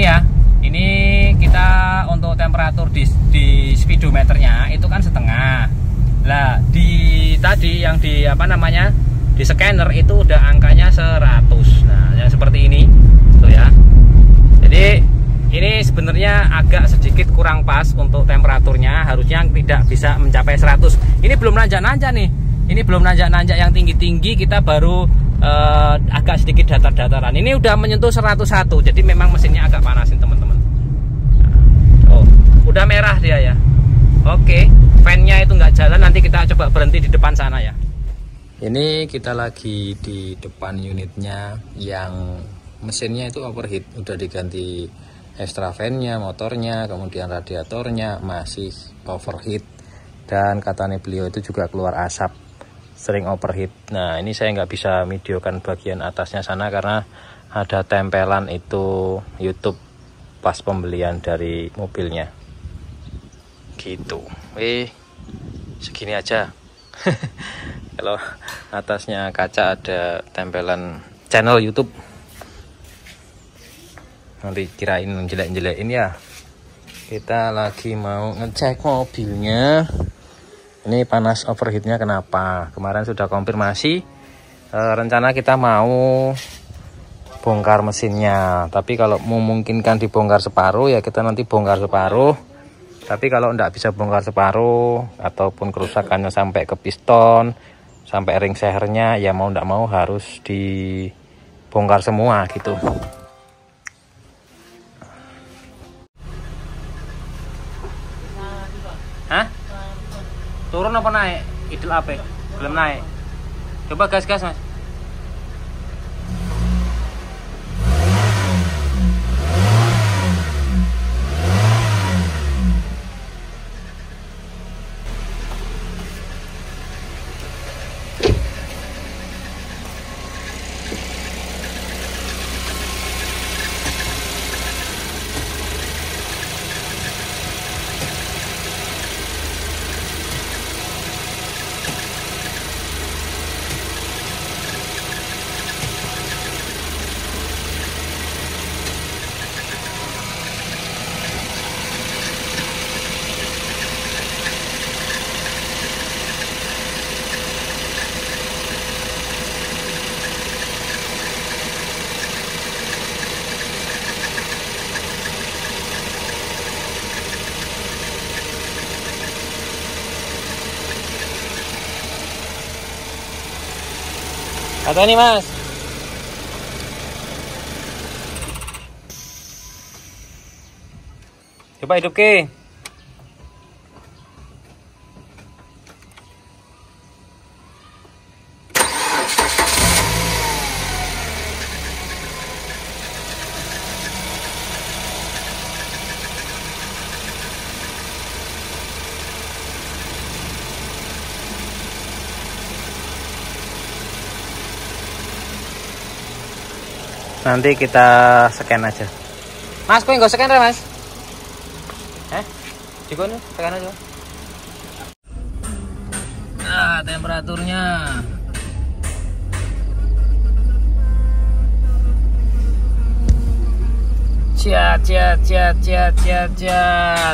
ini ya, ini kita untuk temperatur di speedometernya itu kan setengah. Lah di tadi yang di apa namanya di scanner itu udah angkanya 100. Nah yang seperti ini tuh ya. Jadi ini sebenarnya agak sedikit kurang pas untuk temperaturnya, harusnya tidak bisa mencapai 100. Ini belum nanjak-nanjak nih. Ini belum nanjak-nanjak yang tinggi-tinggi, kita baru agak sedikit datar-dataran. Ini udah menyentuh 101. Jadi memang mesinnya agak panasin teman-teman. Oh, udah merah dia ya. Oke, fan-nya itu nggak jalan, nanti kita coba berhenti di depan sana ya. Ini kita lagi di depan unitnya yang mesinnya itu overheat, udah diganti extra fan-nya, motornya, kemudian radiatornya masih overheat, dan katanya beliau itu juga keluar asap, sering overheat. Nah ini saya nggak bisa videokan bagian atasnya sana karena ada tempelan itu YouTube pas pembelian dari mobilnya gitu. Segini aja. Kalau atasnya kaca ada tempelan channel YouTube, nanti kirain jelek-jelekin ya. Kita lagi mau ngecek mobilnya. Ini panas overheatnya kenapa? Kemarin sudah konfirmasi, rencana kita mau bongkar mesinnya. Tapi kalau memungkinkan dibongkar separuh ya kita nanti bongkar separuh. Tapi kalau tidak bisa bongkar separuh ataupun kerusakannya sampai ke piston, sampai ring sehernya, ya mau tidak mau harus dibongkar semua gitu. Hah? Turun apa naik? Idul apa? Belum naik. Coba gas-gas mas. Atau ini mas. Coba hidup ke. Nanti kita scan aja. Mas, kok nggak scan ya mas? Juga nih, scan aja. Nah, temperaturnya.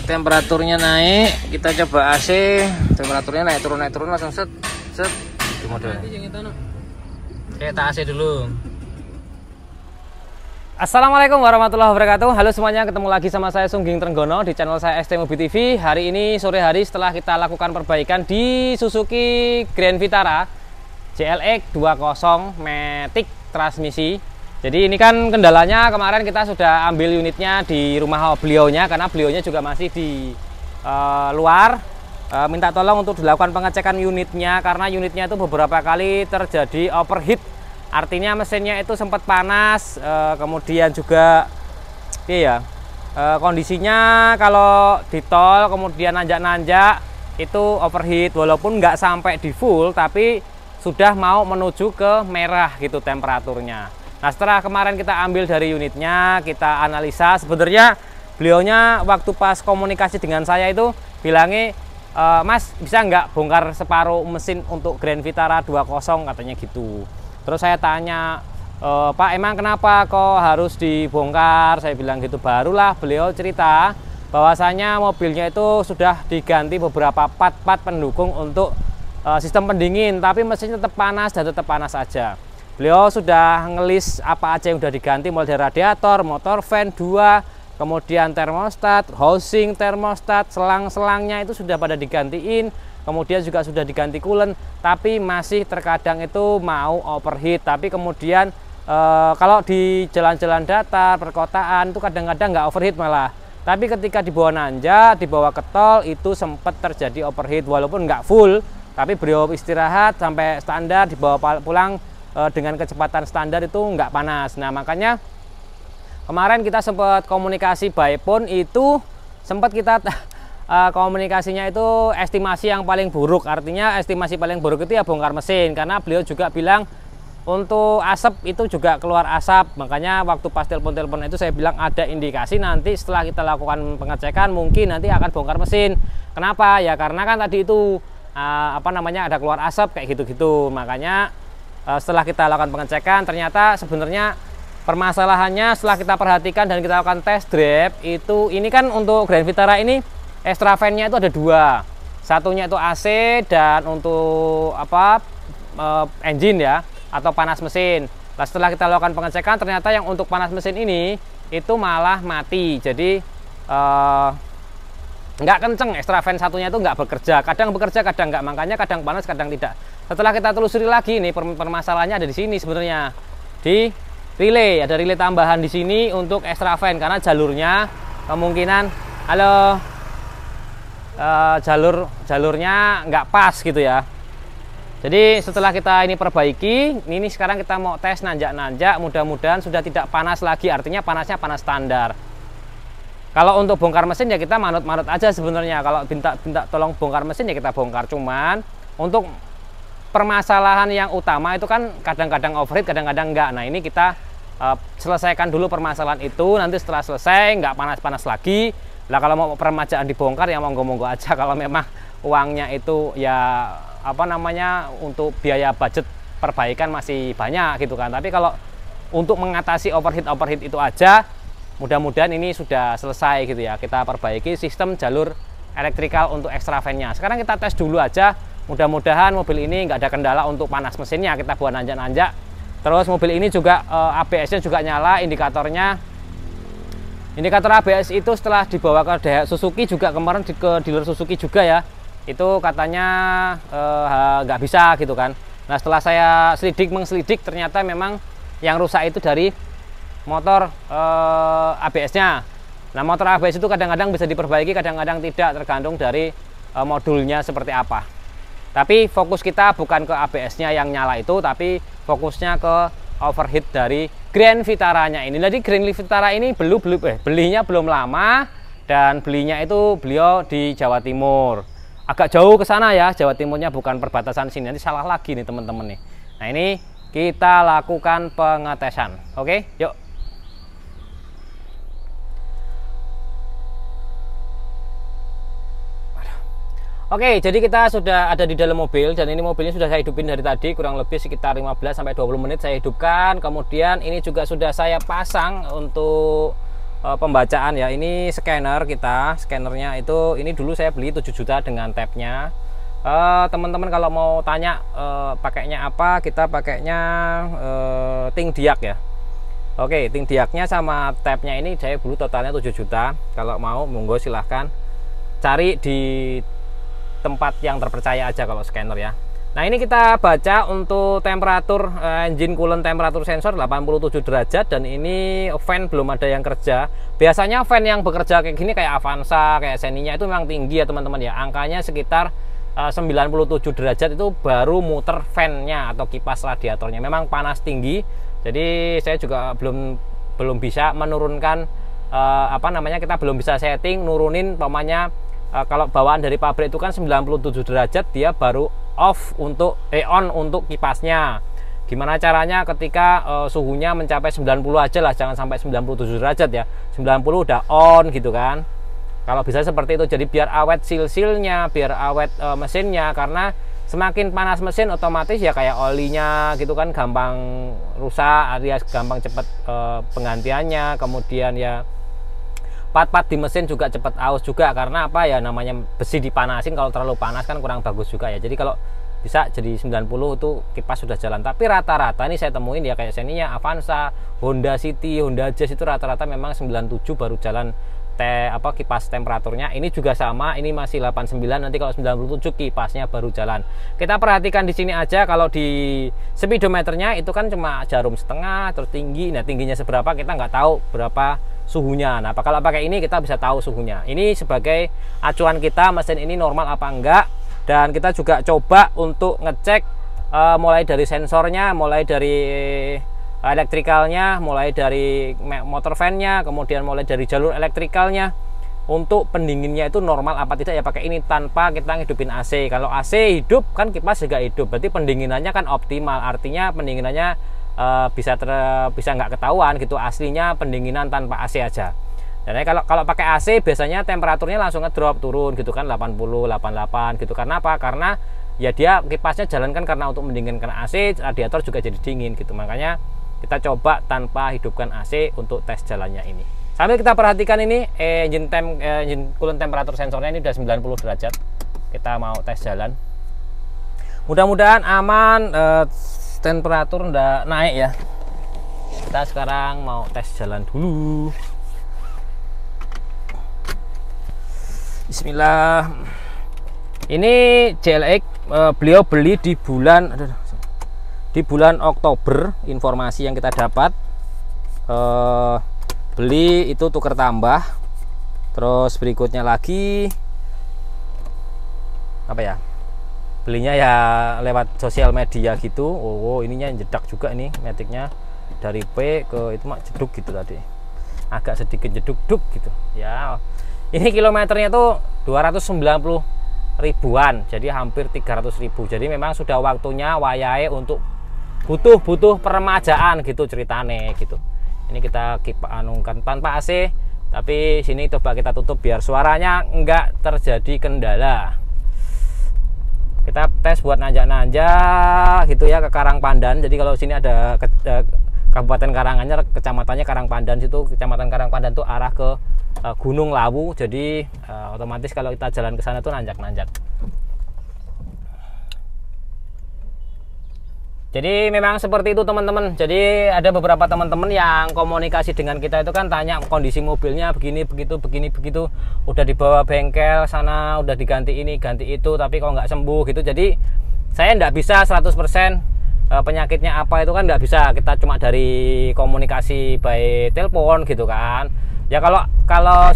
Temperaturnya naik. Kita coba AC. Temperaturnya naik turun langsung set di mode. Kita AC dulu. Assalamualaikum warahmatullahi wabarakatuh. Halo semuanya, ketemu lagi sama saya Sungging Trenggono di channel saya ST Mobi TV. Hari ini sore hari setelah kita lakukan perbaikan di Suzuki Grand Vitara JLX 20 Matic transmisi. Jadi ini kan kendalanya kemarin kita sudah ambil unitnya di rumah beliaunya karena beliaunya juga masih di luar. Minta tolong untuk dilakukan pengecekan unitnya karena unitnya itu beberapa kali terjadi overheat. Artinya mesinnya itu sempat panas, kemudian juga kondisinya kalau di tol kemudian nanjak-nanjak itu overheat, walaupun nggak sampai di full tapi sudah mau menuju ke merah gitu temperaturnya. Nah setelah kemarin kita ambil dari unitnya, kita analisa, sebenarnya beliaunya waktu pas komunikasi dengan saya itu bilangnya, Mas bisa nggak bongkar separuh mesin untuk Grand Vitara 20 katanya gitu. Terus saya tanya, Pak, emang kenapa kok harus dibongkar? Saya bilang gitu. Barulah beliau cerita bahwasanya mobilnya itu sudah diganti beberapa part-part pendukung untuk sistem pendingin, tapi mesinnya tetap panas dan tetap panas aja. Beliau sudah ngelis apa aja yang udah diganti, mulai dari radiator, motor fan 2, kemudian termostat, housing termostat, selang-selangnya itu sudah pada digantiin. Kemudian juga sudah diganti coolant, tapi masih terkadang itu mau overheat. Tapi kemudian kalau di jalan-jalan datar, perkotaan itu kadang-kadang nggak overheat malah. Tapi ketika dibawa nanjak, dibawa ke tol itu sempat terjadi overheat walaupun nggak full. Tapi beliau istirahat sampai standar, dibawa pulang dengan kecepatan standar itu nggak panas. Nah makanya kemarin kita sempat komunikasi by phone itu sempat kita komunikasinya itu estimasi yang paling buruk. Artinya estimasi paling buruk itu ya bongkar mesin, karena beliau juga bilang untuk asap itu juga keluar asap. Makanya waktu pas telepon itu saya bilang ada indikasi nanti setelah kita lakukan pengecekan mungkin nanti akan bongkar mesin. Kenapa? Ya karena kan tadi itu ada keluar asap kayak gitu-gitu. Makanya setelah kita lakukan pengecekan ternyata sebenarnya permasalahannya setelah kita perhatikan dan kita lakukan test drive itu, ini kan untuk Grand Vitara ini extra fan-nya itu ada 2. Satunya itu AC dan untuk engine ya, atau panas mesin. Nah, setelah kita lakukan pengecekan ternyata yang untuk panas mesin ini itu malah mati. Jadi nggak kenceng, extra fan satunya itu nggak bekerja. Kadang bekerja, kadang nggak. Makanya kadang panas, kadang tidak. Setelah kita telusuri lagi nih, permasalahannya ada di sini sebenarnya. Di relay, ada relay tambahan di sini untuk extra fan karena jalurnya kemungkinan jalurnya nggak pas gitu ya. Jadi setelah kita ini perbaiki, ini sekarang kita mau tes nanjak-nanjak, mudah-mudahan sudah tidak panas lagi, artinya panasnya panas standar. Kalau untuk bongkar mesin ya kita manut-manut aja sebenarnya. Kalau minta tolong bongkar mesin ya kita bongkar. Cuman untuk permasalahan yang utama itu kan kadang-kadang overheat, kadang-kadang enggak. Nah ini kita selesaikan dulu permasalahan itu. Nanti setelah selesai nggak panas-panas lagi. Lah kalau mau permajaan dibongkar ya monggo-monggo aja. Kalau memang uangnya itu ya untuk biaya budget perbaikan masih banyak gitu kan. Tapi kalau untuk mengatasi overheat itu aja, mudah-mudahan ini sudah selesai gitu ya. Kita perbaiki sistem jalur elektrikal untuk extra fan-nya. Sekarang kita tes dulu aja. Mudah-mudahan mobil ini nggak ada kendala untuk panas mesinnya. Kita buat nanjak-nanjak. Terus mobil ini juga ABS-nya juga nyala, indikatornya. Indikator ABS itu setelah dibawa ke Suzuki juga kemarin ke dealer Suzuki juga ya. Itu katanya nggak bisa gitu kan. Nah setelah saya mengselidik ternyata memang yang rusak itu dari motor ABS-nya. Nah motor ABS itu kadang-kadang bisa diperbaiki, kadang-kadang tidak, tergantung dari modulnya seperti apa. Tapi fokus kita bukan ke ABS-nya yang nyala itu, tapi fokusnya ke overheat dari Grand Vitara-nya ini. Jadi Grand Vitara ini belinya belum lama, dan belinya itu beliau di Jawa Timur. Agak jauh ke sana ya, Jawa Timurnya bukan perbatasan sini. Nanti salah lagi nih teman-teman nih. Nah ini kita lakukan pengetesan. Oke, yuk. Oke, jadi kita sudah ada di dalam mobil dan ini mobilnya sudah saya hidupin dari tadi kurang lebih sekitar 15-20 menit saya hidupkan. Kemudian ini juga sudah saya pasang untuk pembacaan ya. Ini scannernya itu ini dulu saya beli 7 juta dengan tabnya. Teman-teman kalau mau tanya pakainya apa, kita pakainya Ting Diak ya. Oke, Ting Diaknya sama tabnya ini saya beli totalnya 7 juta. Kalau mau monggo silahkan cari di tempat yang terpercaya aja kalau scanner ya. Nah ini kita baca untuk temperatur engine coolant temperatur sensor 87 derajat, dan ini fan belum ada yang kerja. Biasanya fan yang bekerja kayak gini kayak Avanza, kayak Xenia itu memang tinggi ya teman-teman ya. Angkanya sekitar 97 derajat itu baru muter fan-nya atau kipas radiatornya. Memang panas tinggi. Jadi saya juga belum bisa menurunkan kita belum bisa setting nurunin pamannya. Kalau bawaan dari pabrik itu kan 97 derajat dia baru on untuk kipasnya. Gimana caranya ketika suhunya mencapai 90 aja lah, jangan sampai 97 derajat ya. 90 udah on gitu kan. Kalau bisa seperti itu, jadi biar awet seal-sealnya, biar awet mesinnya, karena semakin panas mesin otomatis ya kayak olinya gitu kan gampang rusak alias gampang cepat penggantiannya. Kemudian ya part-part di mesin juga cepat aus juga, karena apa ya, namanya besi dipanasin, kalau terlalu panas kan kurang bagus juga ya. Jadi kalau bisa jadi 90 itu kipas sudah jalan. Tapi rata-rata ini saya temuin ya kayak sininya Avanza, Honda City, Honda Jazz itu rata-rata memang 97 baru jalan kipas temperaturnya. Ini juga sama, ini masih 89, nanti kalau 97 kipasnya baru jalan. Kita perhatikan di sini aja, kalau di speedometernya itu kan cuma jarum setengah terus tinggi. Nah, tingginya seberapa kita nggak tahu berapa suhunya. Nah, kalau pakai ini kita bisa tahu suhunya. Ini sebagai acuan kita mesin ini normal apa enggak. Dan kita juga coba untuk ngecek mulai dari sensornya, mulai dari elektrikalnya, mulai dari motor fan-nya, kemudian mulai dari jalur elektrikalnya. Untuk pendinginnya itu normal apa tidak ya pakai ini tanpa kita ngidupin AC. Kalau AC hidup kan kipas juga hidup, berarti pendinginannya kan optimal. Artinya pendinginannya bisa nggak ketahuan gitu aslinya pendinginan tanpa AC aja. Dan kalau pakai AC biasanya temperaturnya langsung ngedrop turun gitu kan, 80, 88 gitu. Karena apa? Karena ya dia kipasnya jalankan karena untuk mendinginkan AC, radiator juga jadi dingin gitu. Makanya kita coba tanpa hidupkan AC untuk tes jalannya ini. Sambil kita perhatikan ini engine coolant temperatur sensornya ini udah 90 derajat. Kita mau tes jalan. Mudah-mudahan aman, temperatur udah naik ya. Kita sekarang mau tes jalan dulu. Bismillah. Ini JLX beliau beli di bulan Oktober. Informasi yang kita dapat beli itu tuker tambah. Terus berikutnya lagi apa ya, belinya ya lewat sosial media gitu. Oh ininya jedak juga nih metiknya, dari P ke itu mak jeduk gitu tadi, agak sedikit jeduk-duk gitu ya. Ini kilometernya tuh 290 ribuan, jadi hampir 300.000. Jadi memang sudah waktunya wayahe untuk butuh peremajaan gitu ceritane gitu. Ini kita anungkan tanpa AC, tapi sini coba kita tutup biar suaranya enggak terjadi kendala. Kita tes buat nanjak-nanjak gitu ya ke Karangpandan. Jadi kalau sini ada Kabupaten Karanganyar, kecamatannya Karangpandan, situ kecamatan Karangpandan tuh arah ke Gunung Lawu. Jadi otomatis kalau kita jalan ke sana tuh nanjak-nanjak. Jadi memang seperti itu teman-teman. Jadi ada beberapa teman-teman yang komunikasi dengan kita itu kan tanya kondisi mobilnya begini begitu begini begitu, udah dibawa bengkel sana, udah diganti ini ganti itu, tapi kok nggak sembuh gitu. Jadi saya nggak bisa 100% penyakitnya apa itu kan nggak bisa, kita cuma dari komunikasi by telepon gitu kan. Ya kalau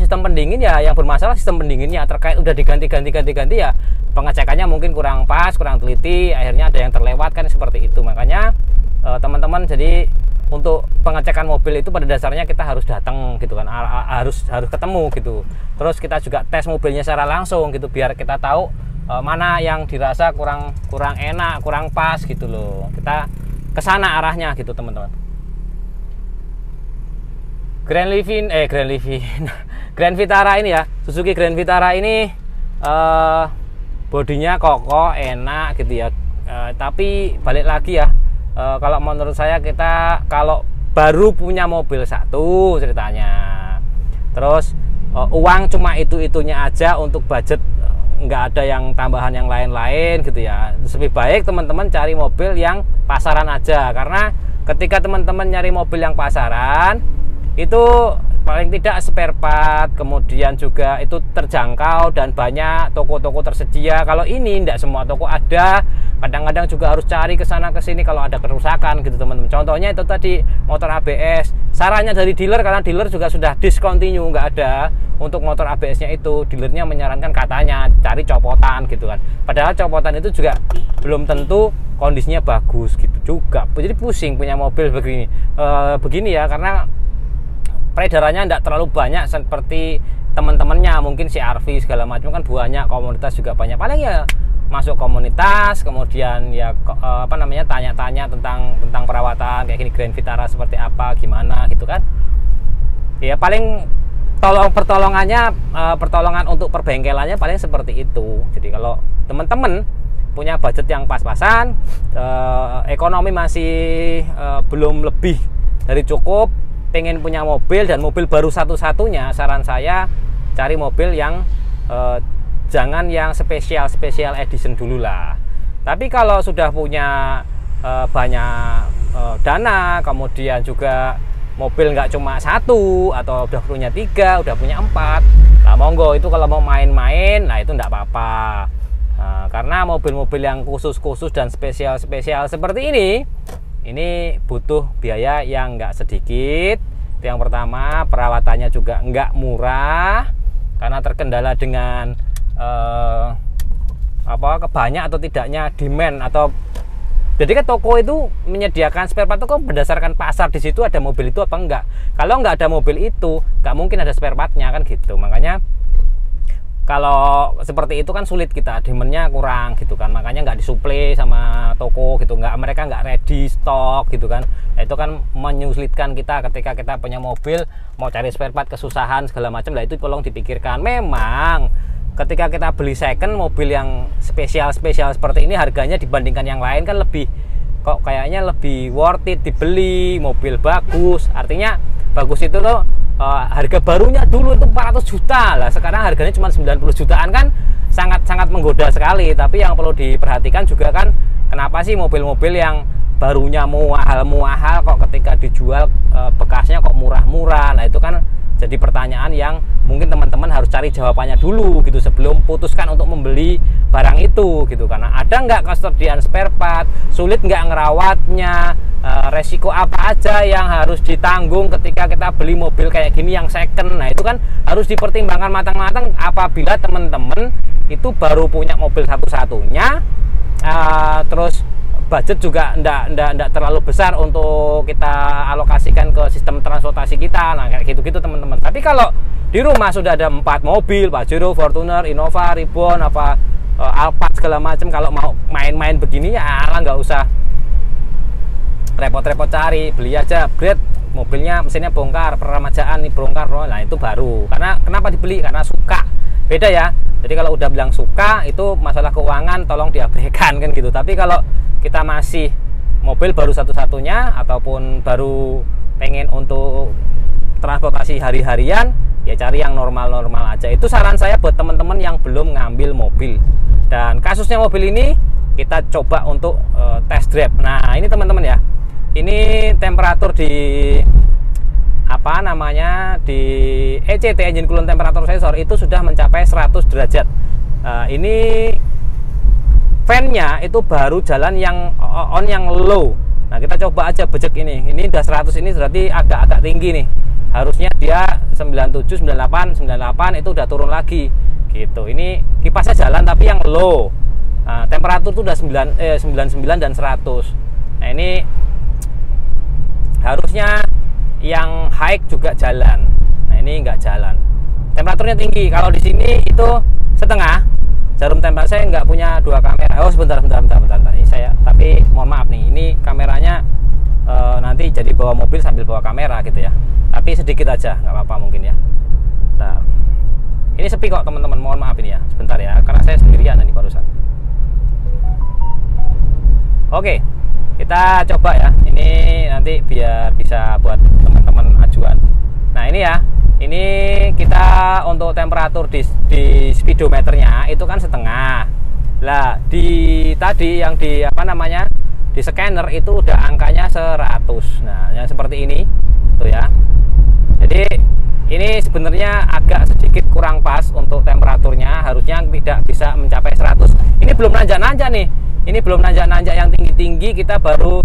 sistem pendingin ya yang bermasalah sistem pendinginnya, terkait udah diganti ya pengecekannya mungkin kurang pas, kurang teliti, akhirnya ada yang terlewat kan, seperti itu. Makanya teman-teman, jadi untuk pengecekan mobil itu pada dasarnya kita harus datang gitu kan, harus ketemu gitu. Terus kita juga tes mobilnya secara langsung gitu biar kita tahu mana yang dirasa kurang enak, kurang pas gitu loh. Kita kesana arahnya gitu teman-teman. Grand Vitara ini ya, Suzuki Grand Vitara ini bodinya kokoh, enak gitu ya. Tapi balik lagi ya, kalau menurut saya kita kalau baru punya mobil satu ceritanya, terus uang cuma itu-itunya aja untuk budget, nggak ada yang tambahan yang lain-lain gitu ya. Lebih baik teman-teman cari mobil yang pasaran aja, karena ketika teman-teman nyari mobil yang pasaran itu paling tidak spare part, kemudian juga itu terjangkau dan banyak toko-toko tersedia. Kalau ini tidak semua toko ada, kadang-kadang juga harus cari ke sana ke sini kalau ada kerusakan gitu teman-teman. Contohnya itu tadi motor ABS, sarannya dari dealer, karena dealer juga sudah discontinue, nggak ada untuk motor ABS-nya itu. Dealernya menyarankan katanya cari copotan gitu kan, padahal copotan itu juga belum tentu kondisinya bagus gitu juga. Jadi pusing punya mobil begini ya, karena peredarannya tidak terlalu banyak seperti teman-temannya mungkin CR-V segala macam kan banyak, komunitas juga banyak. Paling ya masuk komunitas, kemudian ya tanya-tanya tentang perawatan kayak gini, Grand Vitara seperti apa, gimana gitu kan. Ya paling pertolongan untuk perbengkelannya paling seperti itu. Jadi kalau teman-teman punya budget yang pas-pasan, ekonomi masih belum lebih dari cukup, pengen punya mobil dan mobil baru satu-satunya, saran saya cari mobil yang jangan yang special edition dulu lah. Tapi kalau sudah punya banyak dana, kemudian juga mobil nggak cuma satu atau udah punya 3, udah punya 4, nah monggo itu kalau mau main-main, nah itu enggak apa-apa. Karena mobil-mobil yang khusus-khusus dan spesial seperti ini butuh biaya yang enggak sedikit. Itu yang pertama. Perawatannya juga enggak murah karena terkendala dengan banyak atau tidaknya demand. Atau jadi kan toko itu menyediakan spare part itu berdasarkan pasar, di situ ada mobil itu apa enggak. Kalau enggak ada mobil itu, enggak mungkin ada spare partnya kan gitu. Makanya kalau seperti itu kan sulit, kita demandnya kurang gitu kan, makanya nggak disuplai sama toko gitu, mereka nggak ready stok gitu kan. Nah, itu kan menyulitkan kita ketika kita punya mobil mau cari spare part kesusahan segala macam. Lah itu tolong dipikirkan. Memang ketika kita beli second mobil yang spesial seperti ini, harganya dibandingkan yang lain kan lebih, kok kayaknya lebih worth it dibeli. Mobil bagus, artinya bagus itu loh. Harga barunya dulu itu 400 juta lah, sekarang harganya cuma 90 jutaan kan sangat menggoda sekali. Tapi yang perlu diperhatikan juga kan, kenapa sih mobil-mobil yang barunya mahal kok ketika dijual bekasnya kok murah-murah. Nah itu kan jadi pertanyaan yang mungkin teman-teman harus cari jawabannya dulu gitu sebelum putuskan untuk membeli barang itu gitu. Karena ada nggak ketersediaan spare part, sulit nggak ngerawatnya, resiko apa aja yang harus ditanggung ketika kita beli mobil kayak gini yang second. Nah itu kan harus dipertimbangkan matang-matang apabila teman-teman itu baru punya mobil satu-satunya, terus budget juga ndak terlalu besar untuk kita alokasikan ke sistem transportasi kita. Nah kayak gitu-gitu teman-teman. Tapi kalau di rumah sudah ada 4 mobil, Pajero, Fortuner, Innova, Ribbon, Alphard segala macam, kalau mau main-main begini ya nggak usah repot-repot cari, beli aja upgrade mobilnya, mesinnya bongkar, peremajaan nih bongkar. Nah itu baru. Karena kenapa dibeli? Karena suka. Beda ya. Jadi kalau udah bilang suka, itu masalah keuangan tolong diabaikan kan gitu. Tapi kalau kita masih mobil baru satu-satunya ataupun baru pengen untuk transportasi hari-harian, ya cari yang normal-normal aja. Itu saran saya buat teman-teman yang belum ngambil mobil. Dan kasusnya mobil ini kita coba untuk test drive. Nah ini teman-teman ya, ini temperatur di di ECT, engine coolant temperature sensor, itu sudah mencapai 100 derajat. Ini fan-nya itu baru jalan yang on yang low. Nah kita coba aja bejek ini udah 100, ini berarti agak-agak tinggi nih. Harusnya dia 97, 98 itu udah turun lagi gitu. Ini kipasnya jalan tapi yang low. Temperatur itu udah 99 dan 100. Nah ini harusnya yang high juga jalan. Nah ini nggak jalan, temperaturnya tinggi. Kalau di sini itu setengah. Jarum tempel saya nggak punya 2 kamera. Oh sebentar. Ini saya, tapi mohon maaf nih, ini kameranya nanti jadi bawa mobil sambil bawa kamera gitu ya. Tapi sedikit aja, nggak apa-apa mungkin ya. Nah, ini sepi kok teman-teman, mohon maaf ini ya. Sebentar ya, karena saya sendirian tadi barusan. Oke, kita coba ya. Ini nanti biar bisa buat teman-teman ajuan. Nah ini ya. Ini kita untuk temperatur di speedometernya itu kan setengah. Lah di tadi yang di di scanner itu udah angkanya 100. Nah, yang seperti ini tuh ya. Jadi ini sebenarnya agak sedikit kurang pas untuk temperaturnya, harusnya tidak bisa mencapai 100. Ini belum nanjak-nanjak nih. Ini belum nanjak-nanjak yang tinggi-tinggi, kita baru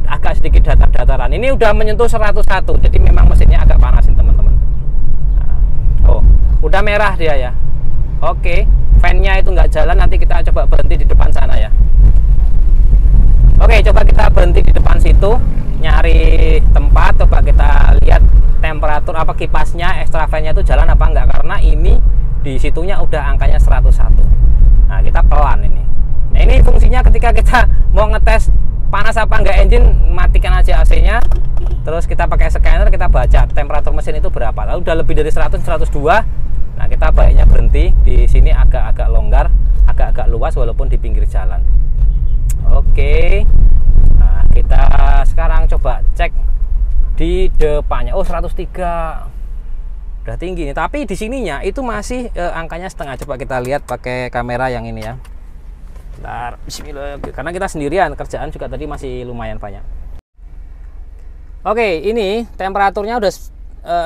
agak sedikit datar-dataran. Ini udah menyentuh 101. Jadi memang mesinnya agak panasin teman-teman. Oh, udah merah dia ya. Oke, fan-nya itu nggak jalan, nanti kita coba berhenti di depan sana ya. Oke, coba kita berhenti di depan situ, nyari tempat, coba kita lihat temperatur kipasnya, extra fan-nya itu jalan apa enggak, karena ini di situnya udah angkanya 101. Nah, kita pelan ini. Nah, ini fungsinya ketika kita mau ngetes panas apa enggak engine, matikan aja AC-nya. Terus kita pakai scanner, kita baca temperatur mesin itu berapa. Lalu udah lebih dari 100, 102. Nah, kita baiknya berhenti di sini, agak-agak longgar, agak-agak luas walaupun di pinggir jalan. Oke. Nah, kita sekarang coba cek di depannya. Oh, 103. Udah tinggi nih, tapi di sininya itu masih angkanya setengah. Coba kita lihat pakai kamera yang ini ya. Bentar, bismillah. Karena kita sendirian, kerjaan juga tadi masih lumayan banyak. Oke, ini temperaturnya udah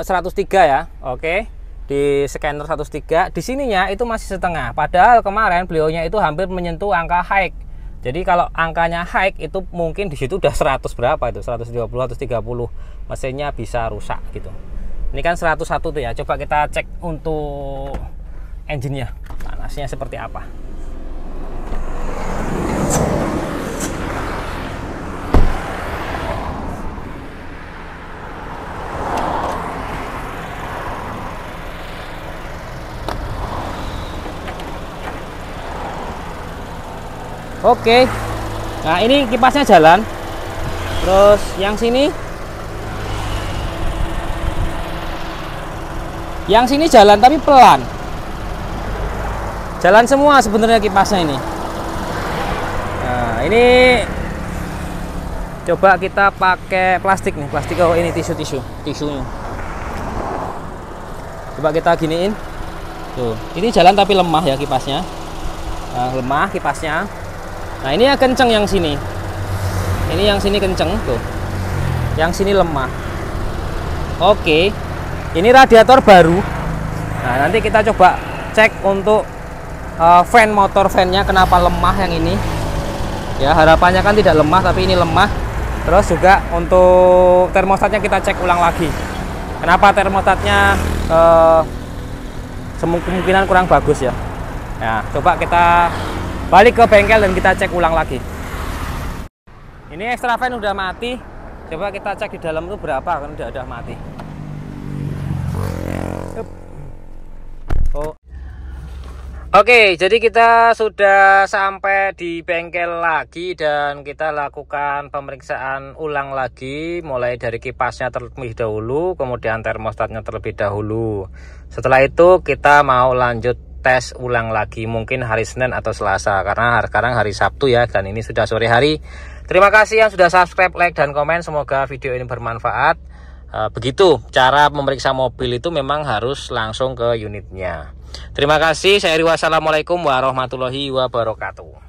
103 ya. Oke. Di scanner 103, di sininya itu masih setengah. Padahal kemarin beliaunya itu hampir menyentuh angka high. Jadi kalau angkanya high itu mungkin di situ udah 100 berapa itu, 120 130. Mesinnya bisa rusak gitu. Ini kan 101 tuh ya. Coba kita cek untuk engine-nya. Panasnya seperti apa. Oke, nah ini kipasnya jalan. Terus yang sini jalan tapi pelan. Jalan semua sebenarnya kipasnya ini. Nah ini coba kita pakai plastik nih, plastik. Oh ini tisunya. Coba kita giniin. Tuh, ini jalan tapi lemah ya kipasnya. Nah, lemah kipasnya. Nah ini ya kenceng yang sini. Ini yang sini kenceng tuh. Yang sini lemah. Oke. Ini radiator baru. Nah nanti kita coba cek untuk fan, motor fan-nya kenapa lemah yang ini. Ya harapannya kan tidak lemah, tapi ini lemah. Terus juga untuk termostatnya kita cek ulang lagi. Kenapa termostatnya kemungkinan kurang bagus ya. Nah coba kita balik ke bengkel dan kita cek ulang lagi. Ini extra fan udah mati. Coba kita cek di dalam itu berapa, kan udah mati. Oh. Oke, jadi kita sudah sampai di bengkel lagi dan kita lakukan pemeriksaan ulang lagi, mulai dari kipasnya terlebih dahulu, kemudian termostatnya terlebih dahulu. Setelah itu kita mau lanjut tes ulang lagi, mungkin hari Senin atau Selasa, karena sekarang hari Sabtu ya, dan ini sudah sore hari. Terima kasih yang sudah subscribe, like, dan komen. Semoga video ini bermanfaat. Begitu cara memeriksa mobil itu memang harus langsung ke unitnya. Terima kasih. Saya Eri, wassalamualaikum warahmatullahi wabarakatuh.